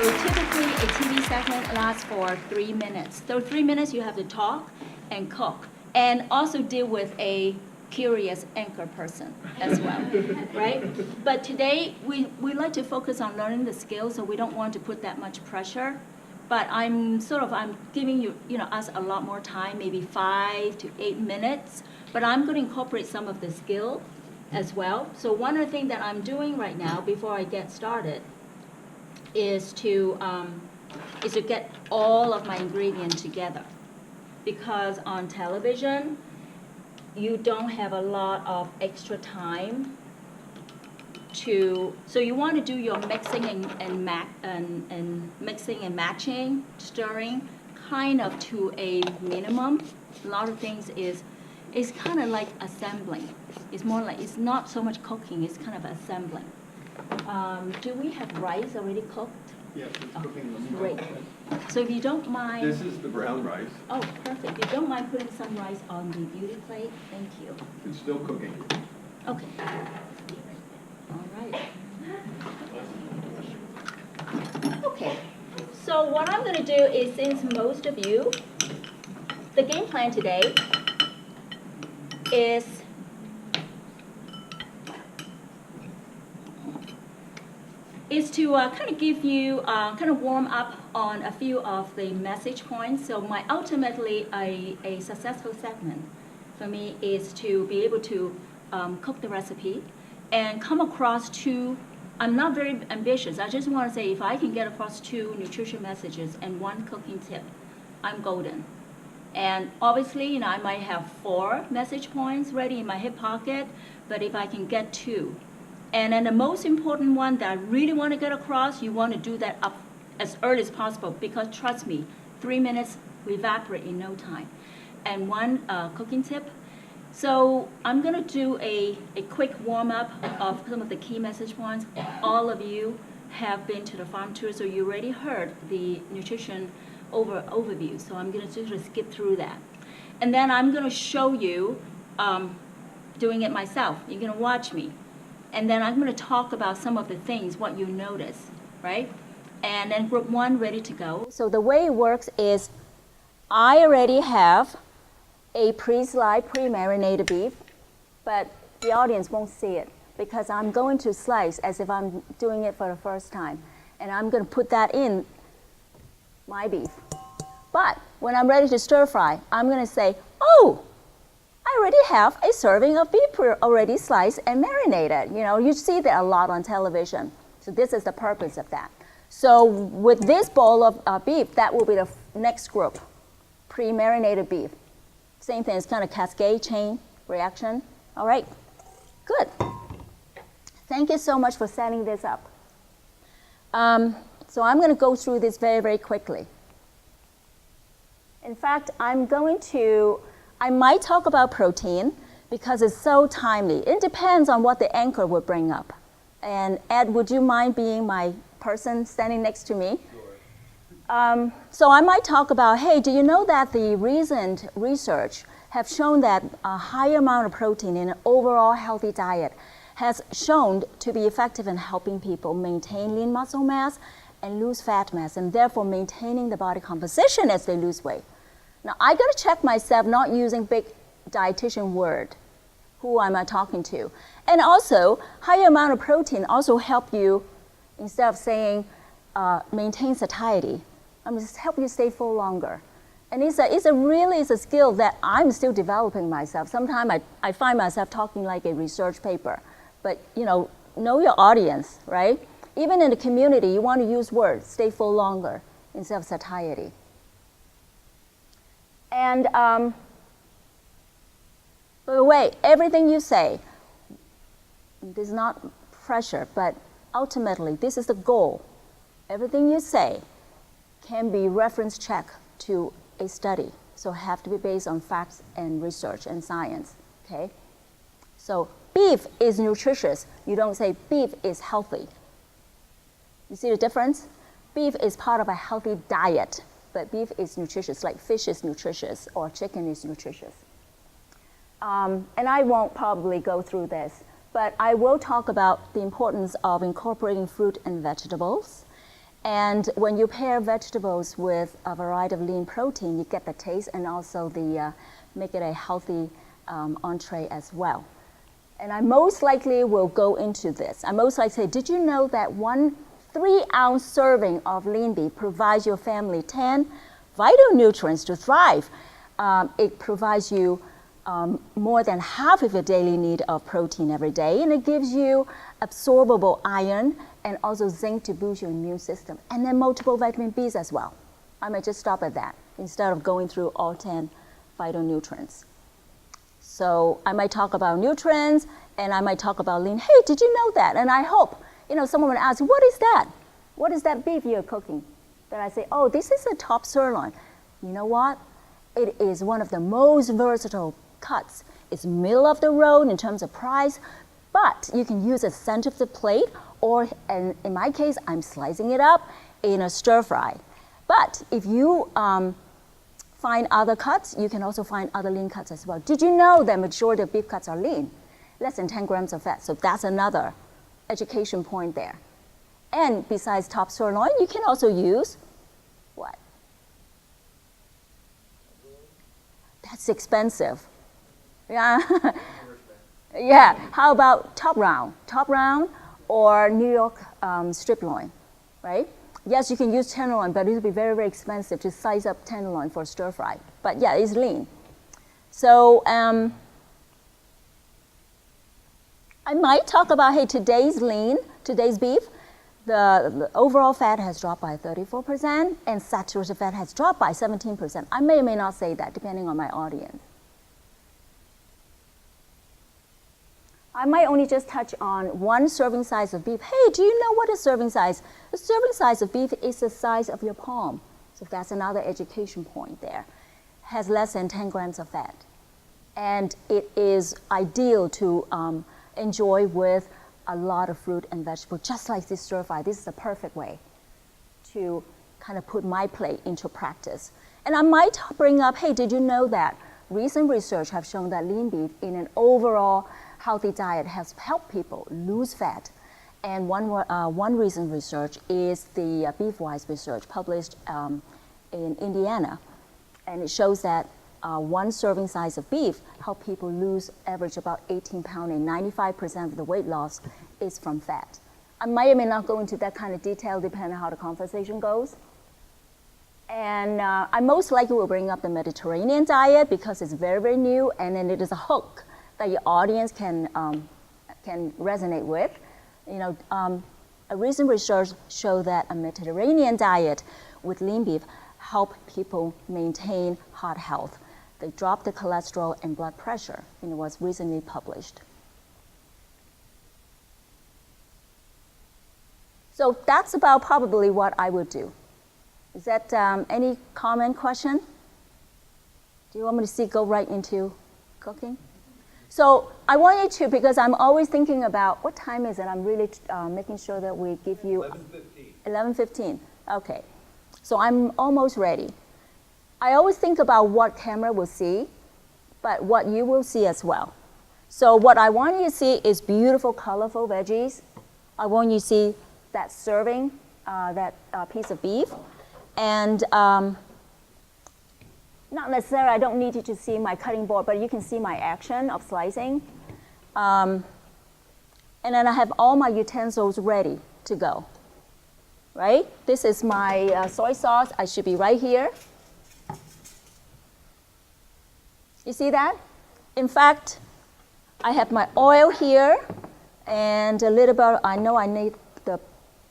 typically a TV segment lasts for 3 minutes. So 3 minutes you have to talk and cook and also deal with a curious anchor person as well, right? But today we like to focus on learning the skills, so we don't want to put that much pressure. But I'm giving us a lot more time, maybe 5 to 8 minutes. But I'm going to incorporate some of the skill as well. So one of the things that I'm doing right now before I get started is to get all of my ingredients together, because on television you don't have a lot of extra time so you want to do your mixing and mixing and matching, stirring, kind of to a minimum. A lot of things is kind of like assembling. It's more like, it's not so much cooking, it's kind of assembling. Do we have rice already cooked? Yes, it's cooking. Great. So if you don't mind. This is the brown rice. Oh, perfect. If you don't mind putting some rice on the beauty plate, thank you. It's still cooking. Okay. All right. Okay. So what I'm going to do is, since most of you, the game plan today is to kind of give you, kind of warm up on a few of the message points. So ultimately, a successful segment for me is to be able to cook the recipe and come across two. I'm not very ambitious. I just want to say if I can get across 2 nutrition messages and 1 cooking tip, I'm golden. And obviously, I might have 4 message points ready in my hip pocket, but if I can get 2. And then the most important one that I really want to get across, you want to do that up as early as possible, because trust me, 3 minutes will evaporate in no time. And 1 cooking tip. So I'm going to do a quick warm-up of some of the key message points. All of you have been to the farm tour, so you already heard the nutrition overview. So I'm going to just skip through that. And then I'm going to show you doing it myself. You're going to watch me. And then I'm going to talk about some of the things, what you notice, right? And then group 1 ready to go. So the way it works is I already have a pre-sliced, pre-marinated beef, but the audience won't see it because I'm going to slice as if I'm doing it for the first time. And I'm going to put that in my beef. But when I'm ready to stir fry, I'm going to say, oh, I already have a serving of beef already sliced and marinated. You see that a lot on television. So this is the purpose of that. So with this bowl of beef, that will be the next group, pre-marinated beef. Same thing, it's kind of cascade chain reaction. All right, good. Thank you so much for setting this up. So I'm going to go through this very, very quickly. In fact, I might talk about protein because it's so timely. It depends on what the anchor would bring up. And Ed, would you mind being my person standing next to me? Sure. So I might talk about, hey, do you know that the recent research have shown that a higher amount of protein in an overall healthy diet has shown to be effective in helping people maintain lean muscle mass and lose fat mass, and therefore maintaining the body composition as they lose weight. Now, I got to check myself not using big dietitian word. Who am I talking to? And also, higher amount of protein also help you, instead of saying maintain satiety, just help you stay full longer. And it's a skill that I'm still developing myself. Sometimes I find myself talking like a research paper. But, know your audience, right? Even in the community, you want to use words, stay full longer, instead of satiety. And by the way, everything you say, this is not pressure, but ultimately, this is the goal. Everything you say can be reference checked to a study. So have to be based on facts and research and science, okay? So beef is nutritious. You don't say beef is healthy. You see the difference? Beef is part of a healthy diet, but beef is nutritious, like fish is nutritious or chicken is nutritious. And I won't probably go through this, but I will talk about the importance of incorporating fruit and vegetables And when you pair vegetables with a variety of lean protein, you get the taste and also the make it a healthy entree as well. And I most likely will go into this. I most likely say, did you know that 1 3-ounce serving of lean beef provides your family 10 vital nutrients to thrive? It provides you more than half of your daily need of protein every day, and it gives you absorbable iron and also zinc to boost your immune system, and then multiple vitamin Bs as well. I might just stop at that instead of going through all 10 vital nutrients. So I might talk about nutrients, and I might talk about lean. Hey, did you know that? And I hope, someone would ask, what is that? What is that beef you're cooking? Then I say, oh, this is a top sirloin. You know what? It is one of the most versatile cuts. It's middle of the road in terms of price, but you can use a center of the plate, or in my case, I'm slicing it up in a stir fry. But if you find other cuts, you can also find other lean cuts as well. Did you know that majority of beef cuts are lean? Less than 10 grams of fat. So that's another education point there. And besides top sirloin, you can also use what? That's expensive. Yeah. Yeah. How about top round or New York strip loin, right? Yes, you can use tenderloin, but it will be very, very expensive to size up tenderloin for stir fry. But yeah, it's lean. So I might talk about, hey, today's beef, the overall fat has dropped by 34% and saturated fat has dropped by 17%. I may or may not say that depending on my audience. I might only just touch on one serving size of beef. Hey, do you know what a serving size? A serving size of beef is the size of your palm. So that's another education point there. Has less than 10 grams of fat. And it is ideal to enjoy with a lot of fruit and vegetable, just like this stir fry. This is the perfect way to kind of put my plate into practice. And I might bring up, hey, did you know that recent research have shown that lean beef in an overall healthy diet has helped people lose fat. And one recent research is the BeefWise research published in Indiana. And it shows that one serving size of beef help people lose average about 18 pounds, and 95% of the weight loss is from fat. I might or may not go into that kind of detail depending on how the conversation goes. And I most likely will bring up the Mediterranean diet because it's very, very new, and then it is a hook that your audience can resonate with. A recent research showed that a Mediterranean diet with lean beef help people maintain heart health. They drop the cholesterol and blood pressure. It was recently published. So that's about probably what I would do. Is that any comment, question? Do you want me to go right into cooking? So I want you to, because I'm always thinking about what time is it. I'm really making sure that we give you 11:15. Okay. So I'm almost ready. I always think about what camera will see, but what you will see as well. So what I want you to see is beautiful, colorful veggies. I want you to see that serving, that piece of beef. And not necessarily, I don't need you to see my cutting board, but you can see my action of slicing. And then I have all my utensils ready to go, right? This is my soy sauce. I should be right here. You see that? In fact, I have my oil here and a little bit, I know I need the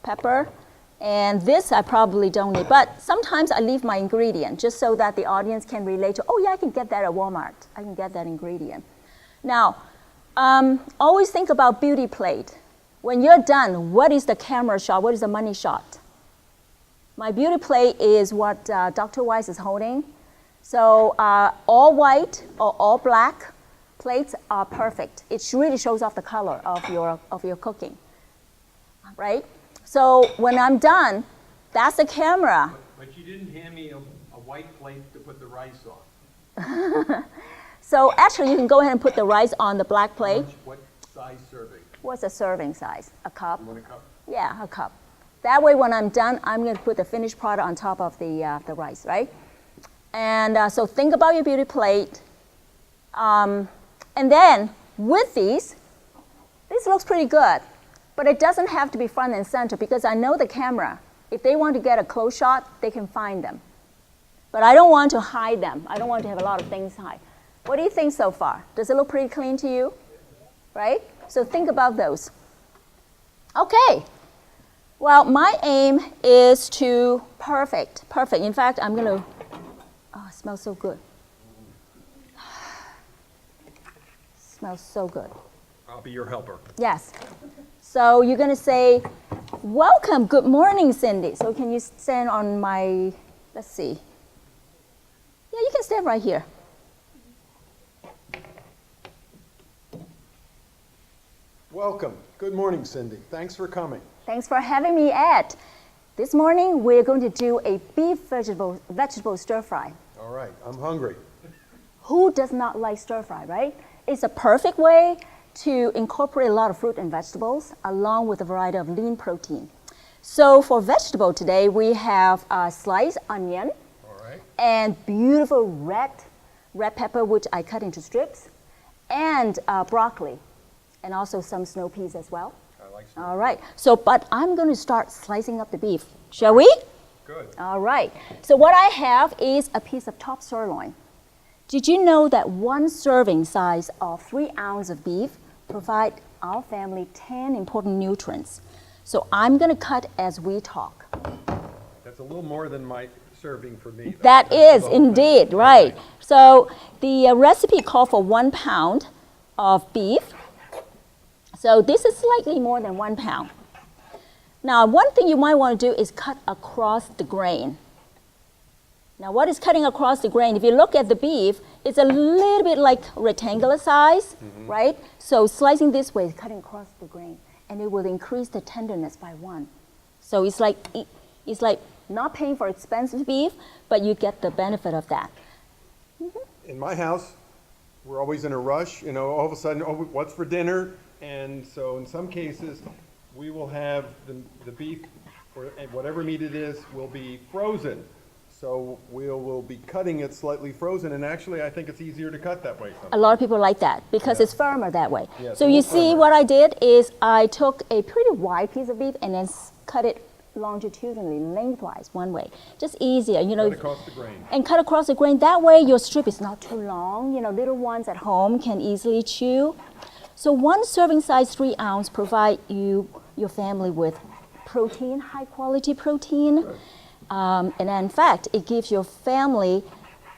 pepper. And this I probably don't need, but sometimes I leave my ingredient just so that the audience can relate to, oh yeah, I can get that at Walmart. I can get that ingredient. Now, always think about beauty plate. When you're done, what is the camera shot? What is the money shot? My beauty plate is what Dr. Weiss is holding. So all white or all black plates are perfect. It really shows off the color of your cooking, right? So when I'm done, that's the camera. But you didn't hand me a white plate to put the rice on. So actually, you can go ahead and put the rice on the black plate. What size serving? What's a serving size? A cup? You want a cup? Yeah, a cup. That way, when I'm done, I'm going to put the finished product on top of the rice, right? And so think about your beauty plate. And then with these, this looks pretty good. But it doesn't have to be front and center because I know the camera. If they want to get a close shot, they can find them. But I don't want to hide them. I don't want to have a lot of things hide. What do you think so far? Does it look pretty clean to you? Right? So think about those. Okay. Well, my aim is to perfect. In fact, I'm going to, oh, it smells so good. Smells so good. I'll be your helper. Yes. So you're going to say, welcome, good morning, Cindy. So can you stand on my, let's see. Yeah, you can stand right here. Welcome. Good morning, Cindy. Thanks for coming. Thanks for having me, Ed. This morning, we're going to do a beef vegetable stir fry. All right, I'm hungry. Who does not like stir fry, right? It's a perfect way to incorporate a lot of fruit and vegetables along with a variety of lean protein. So for vegetable today, we have sliced onion. All right. And beautiful red pepper, which I cut into strips, and broccoli, and also some snow peas as well. I like snow. All right. So, but I'm going to start slicing up the beef. Shall we? Good. All right. So what I have is a piece of top sirloin. Did you know that 1 serving size of 3 ounces of beef provide our family 10 important nutrients? So I'm going to cut as we talk. That's a little more than my serving for me. That is indeed, right. So the recipe called for 1 pound of beef. So this is slightly more than 1 pound. Now, one thing you might want to do is cut across the grain. Now, what is cutting across the grain? If you look at the beef, it's a little bit like rectangular size, right? So slicing this way is cutting across the grain, and it will increase the tenderness by 1. So it's like not paying for expensive beef, but you get the benefit of that. In my house, we're always in a rush. You know, all of a sudden, oh, what's for dinner? And so in some cases, we will have the beef, or whatever meat it is, will be frozen. So we'll be cutting it slightly frozen, and actually I think it's easier to cut that way sometimes. A lot of people like that because it's firmer that way. Yeah, it's so a you little see firmer. what I did is I took a pretty wide piece of beef and then cut it longitudinally, lengthwise, one way. Just easier, you know. Cut across the grain. And cut across the grain. That way your strip is not too long. You know, little ones at home can easily chew. So 1 serving size 3 ounce provide your family with protein, high quality protein. And in fact, it gives your family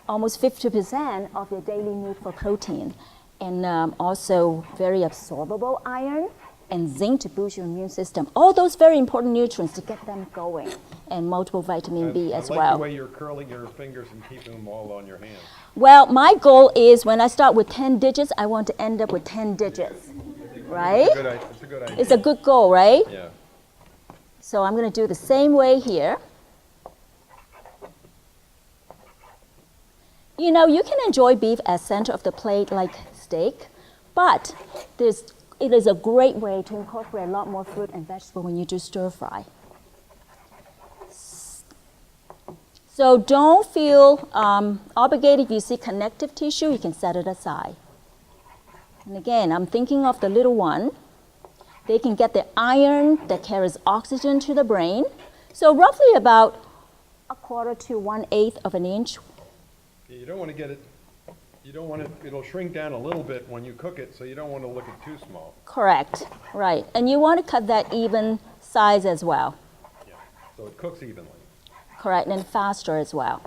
almost 50% of your daily need for protein. And also very absorbable iron and zinc to boost your immune system. All those very important nutrients to get them going. And multiple vitamin B as I like well. the way you're curling your fingers and keeping them all on your hands. Well, my goal is when I start with 10 digits, I want to end up with 10 digits. Right? It's a good idea. It's a good goal, right? Yeah. So I'm going to do the same way here. You know, you can enjoy beef as center of the plate like steak, but it is a great way to incorporate a lot more fruit and vegetable when you do stir fry. So don't feel obligated. If you see connective tissue, you can set it aside. And again, I'm thinking of the little one. They can get the iron that carries oxygen to the brain. So roughly about 1/4 to 1/8 of an inch. You don't want to get it, it'll shrink down a little bit when you cook it, so you don't want to look it too small. Correct, right. And you want to cut that even size as well. Yeah. So it cooks evenly. Correct, and faster as well.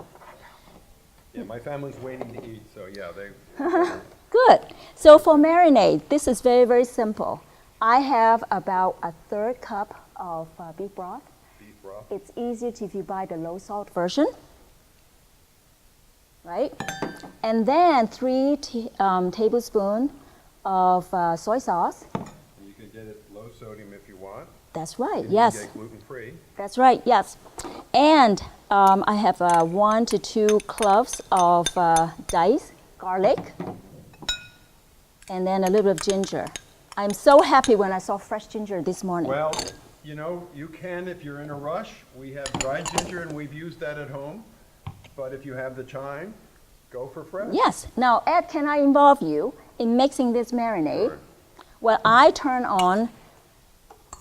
Yeah, my family's waiting to eat, so yeah, they. Good. So for marinade, this is very, very simple. I have about 1/3 cup of beef broth. Beef broth. It's easier if you buy the low salt version. Right? And then 3 tablespoons of soy sauce. You can get it low sodium if you want. That's right, And yes. You can get gluten-free. That's right, yes. And I have 1 to 2 cloves of diced garlic. And then a little bit of ginger. I'm so happy when I saw fresh ginger this morning. Well, You know, you can if you're in a rush. We have dried ginger and we've used that at home. But if you have the time, go for fresh. Yes. Now, Ed, can I involve you in mixing this marinade? Sure. Well, I turn on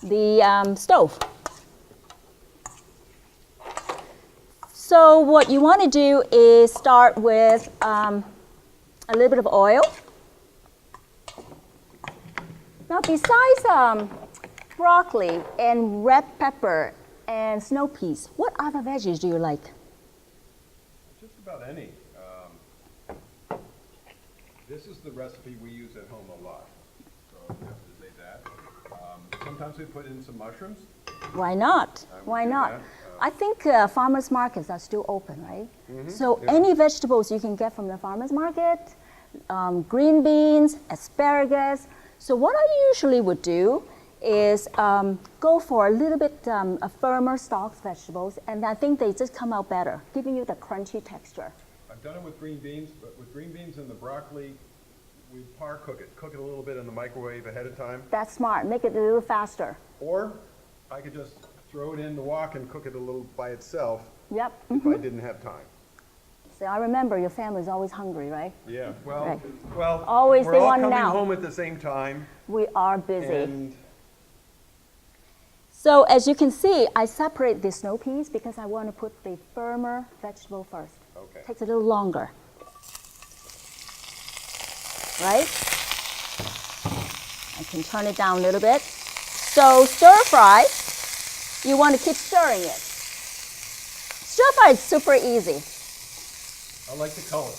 the stove. So what you want to do is start with a little bit of oil. Now, besides broccoli and red pepper and snow peas, what other veggies do you like? Just about any. This is the recipe we use at home a lot. So I have to say that. Sometimes we put in some mushrooms. Why not? I would Why do not? that. I think farmers markets are still open, right? So yeah. any vegetables you can get from the farmers market, green beans, asparagus. So what I usually would do is go for a little bit a firmer stalks vegetables, and I think they just come out better, giving you the crunchy texture. I've done it with green beans, but with green beans and the broccoli, we par cook it. Cook it a little bit in the microwave ahead of time. That's smart. Make it a little faster. Or I could just throw it in the wok and cook it a little by itself Yep. if I didn't have time. So I remember your family's always hungry, right? Yeah, well, Right. well, Always we're they all want coming now. home at the same time. We are busy. And So as you can see, I separate the snow peas because I want to put the firmer vegetable first. Okay. Takes a little longer. Right? I can turn it down a little bit. So stir fry, you want to keep stirring it. Stir fry is super easy. I like the color.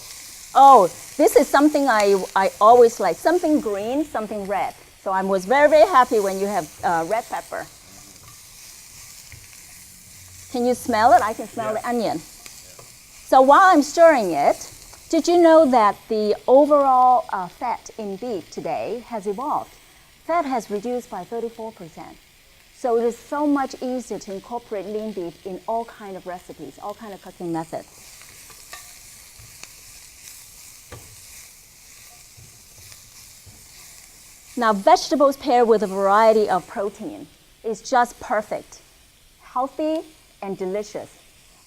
Oh, this is something I always like. Something green, something red. So I was very, very happy when you have red pepper. Can you smell it? I can smell Yes. the onion. So while I'm stirring it, did you know that the overall fat in beef today has evolved? Fat has reduced by 34%. So it is so much easier to incorporate lean beef in all kind of recipes, all kind of cooking methods. Now, vegetables paired with a variety of protein is just perfect, healthy and delicious.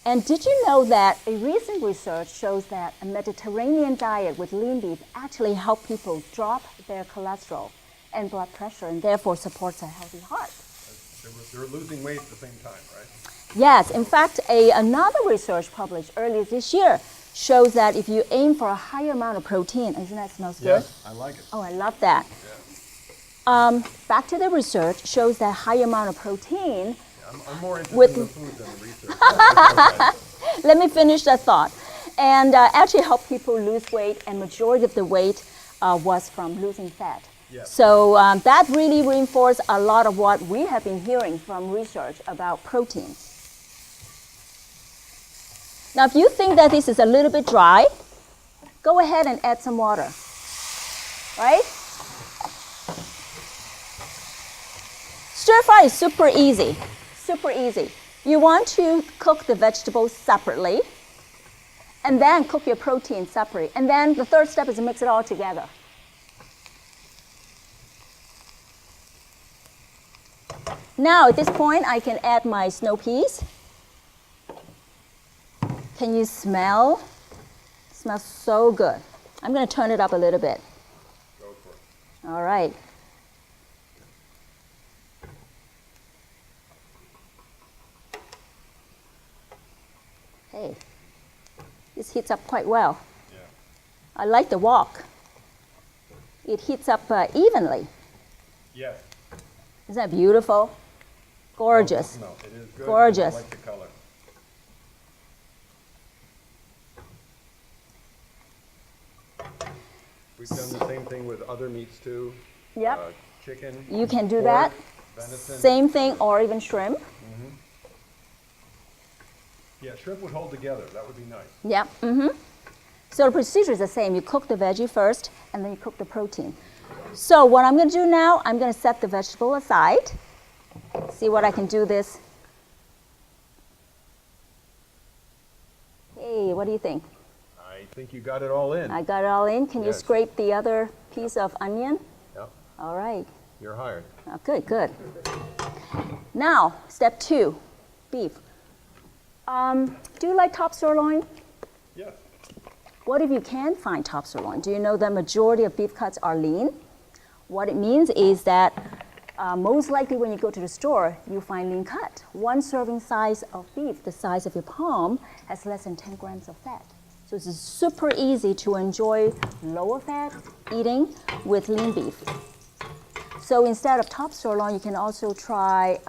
And did you know that a recent research shows that a Mediterranean diet with lean beef actually help people drop their cholesterol and blood pressure and therefore supports a healthy heart? They're losing weight at the same time, right? Yes, in fact, another research published earlier this year shows that if you aim for a higher amount of protein, isn't that smells good? Yes, I like it. Oh, I love that. Back to the research shows that high amount of protein. I'm more interested With- in the food than the research. Let me finish that thought. And actually help people lose weight, and majority of the weight was from losing fat. Yes. So that really reinforced a lot of what we have been hearing from research about protein. Now, if you think that this is a little bit dry, go ahead and add some water, right? Stir fry is super easy, super easy. You want to cook the vegetables separately, and then cook your protein separately. And then the third step is to mix it all together. Now, at this point, I can add my snow peas. Can you smell? It smells so good. I'm going to turn it up a little bit. Go for it. All right. Hey, this heats up quite well. Yeah. I like the wok. It heats up evenly. Yes. Isn't that beautiful? Gorgeous. No, it is good. Gorgeous. I like the color. We've done the same thing with other meats too. Yep. Chicken. You can do pork, that. Venison. Same thing, or even shrimp. Yeah, shrimp would hold together. That would be nice. Yep. So the procedure is the same. You cook the veggie first, and then you cook the protein. So what I'm going to do now, I'm going to set the vegetable aside. See what I can do this. Hey, what do you think? I think you got it all in. I got it all in. Can you Yes. scrape the other piece of onion? Yep. All right. You're hired. Oh, good, good. Now, step 2, beef. Do you like top sirloin? Yes. What if you can't find top sirloin? Do you know the majority of beef cuts are lean? What it means is that most likely when you go to the store, you find lean cut. One serving size of beef, the size of your palm, has less than 10 grams of fat. So it's super easy to enjoy lower fat eating with lean beef. So instead of top sirloin, you can also try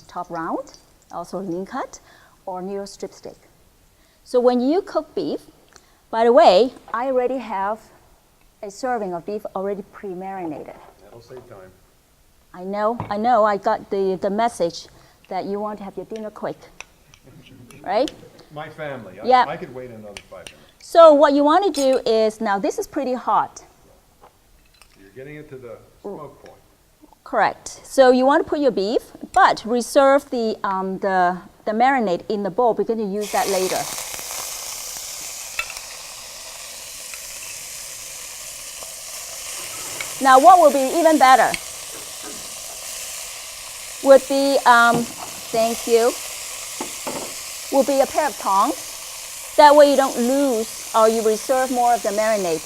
top round, also lean cut, or New York strip steak. So when you cook beef, by the way, I already have a serving of beef already pre-marinated. That'll save time. I know, I got the message that you want to have your dinner quick, right? My family, Yeah. I could wait another 5 minutes. So what you want to do is, now this is pretty hot. You're getting it to the smoke point. Correct. So you want to put your beef, but reserve the marinade in the bowl. We're going to use that later. Now what will be even better would be, thank you, will be a pair of tongs. That way you don't lose or you reserve more of the marinade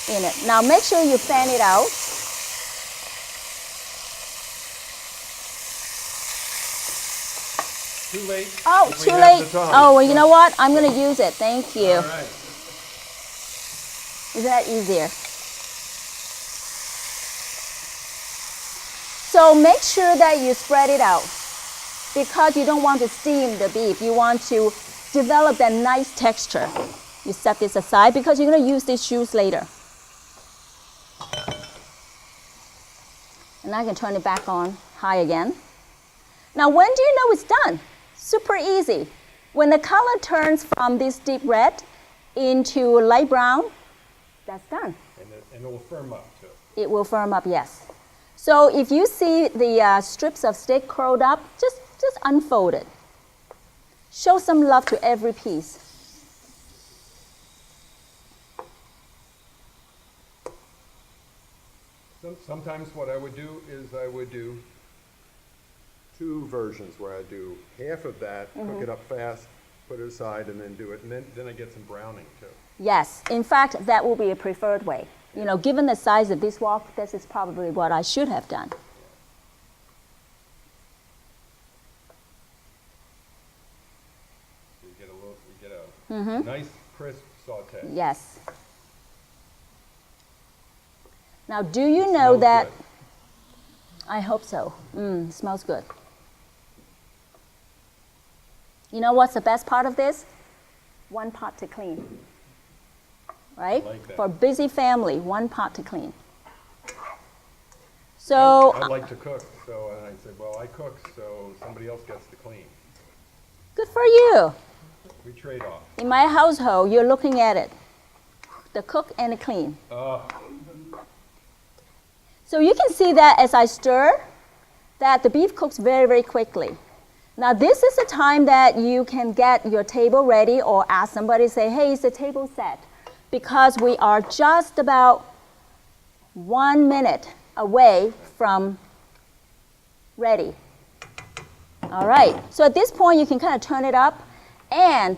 in it. Now make sure you fan it out. Too late. Oh, We too have late. the tongs. Oh, well, you know what? I'm going to use it. Thank you. All right. Is that easier? So make sure that you spread it out because you don't want to steam the beef. You want to develop that nice texture. You set this aside because you're going to use these juice later. And I can turn it back on high again. Now, when do you know it's done? Super easy. When the color turns from this deep red into light brown, that's done. And it will firm up too. It will firm up, yes. So if you see the strips of steak curled up, just unfold it. Show some love to every piece. Sometimes what I would do is I would do 2 versions where I do half of that, cook it up fast, put it aside, and then do it. And then I get some browning too. Yes, in fact, that will be a preferred way. You know, given the size of this wok, this is probably what I should have done. So you get a nice crisp saute. Yes. Now, do you know Smells that? good. I hope so. Smells good. You know what's the best part of this? One pot to clean. Right? I like that. For a busy family, one pot to clean. So, I like to cook, so and I said, well, I cook, so somebody else gets to clean. good for you. We trade off. In my household, you're looking at it. The cook and the clean. So you can see that as I stir, that the beef cooks very, very quickly. Now this is the time that you can get your table ready or ask somebody, say, hey, is the table set? Because we are just about 1 minute away from ready. All right, so at this point you can kind of turn it up and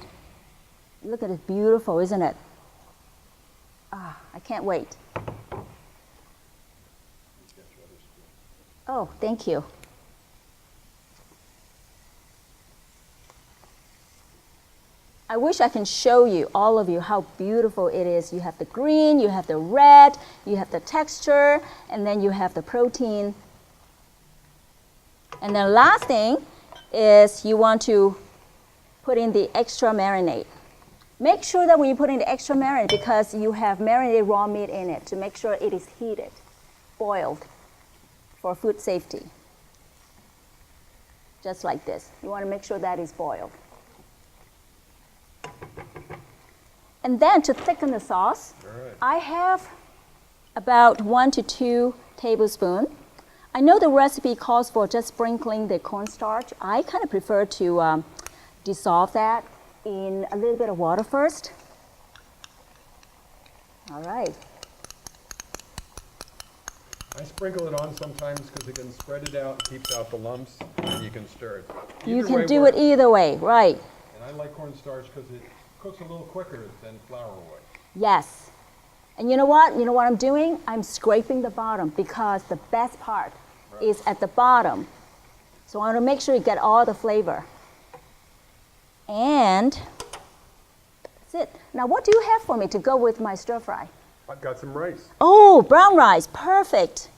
look at it, beautiful, isn't it? Ah, I can't wait. Oh, thank you. I wish I can show you, all of you, how beautiful it is. You have the green, you have the red, you have the texture, and then you have the protein. And then last thing is you want to put in the extra marinade. Make sure that when you put in the extra marinade, because you have marinated raw meat in it, to make sure it is heated, boiled, for food safety. Just like this. You want to make sure that is boiled. And then to thicken the sauce, I have about 1 to 2 tablespoons. I know the recipe calls for just sprinkling the cornstarch. I kind of prefer to dissolve that in a little bit of water first. All right. I sprinkle it on sometimes because it can spread it out and keeps out the lumps, and you can stir it. You Either way can do it works. either way, right? And I like cornstarch because it cooks a little quicker than flour would. Yes. And you know what? You know what I'm doing? I'm scraping the bottom because the best part is at the bottom. So I want to make sure you get all the flavor. And that's it. Now what do you have for me to go with my stir fry? I've got some rice. Oh, brown rice. Perfect.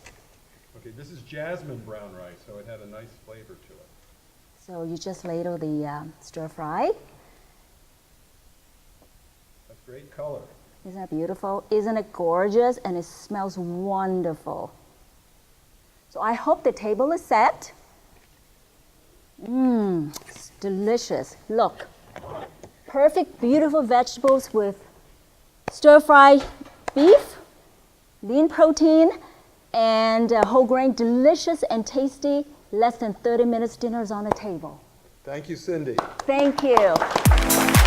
Okay, this is jasmine brown rice, so it had a nice flavor to it. So you just ladle the stir fry. That's great color. Isn't that beautiful? Isn't it gorgeous? And it smells wonderful. So I hope the table is set. Mmm, it's delicious. Look, perfect, beautiful vegetables with stir-fry beef, lean protein, and whole grain, delicious and tasty. Less than 30 minutes, dinner's on the table. Thank you, Cindy. Thank you.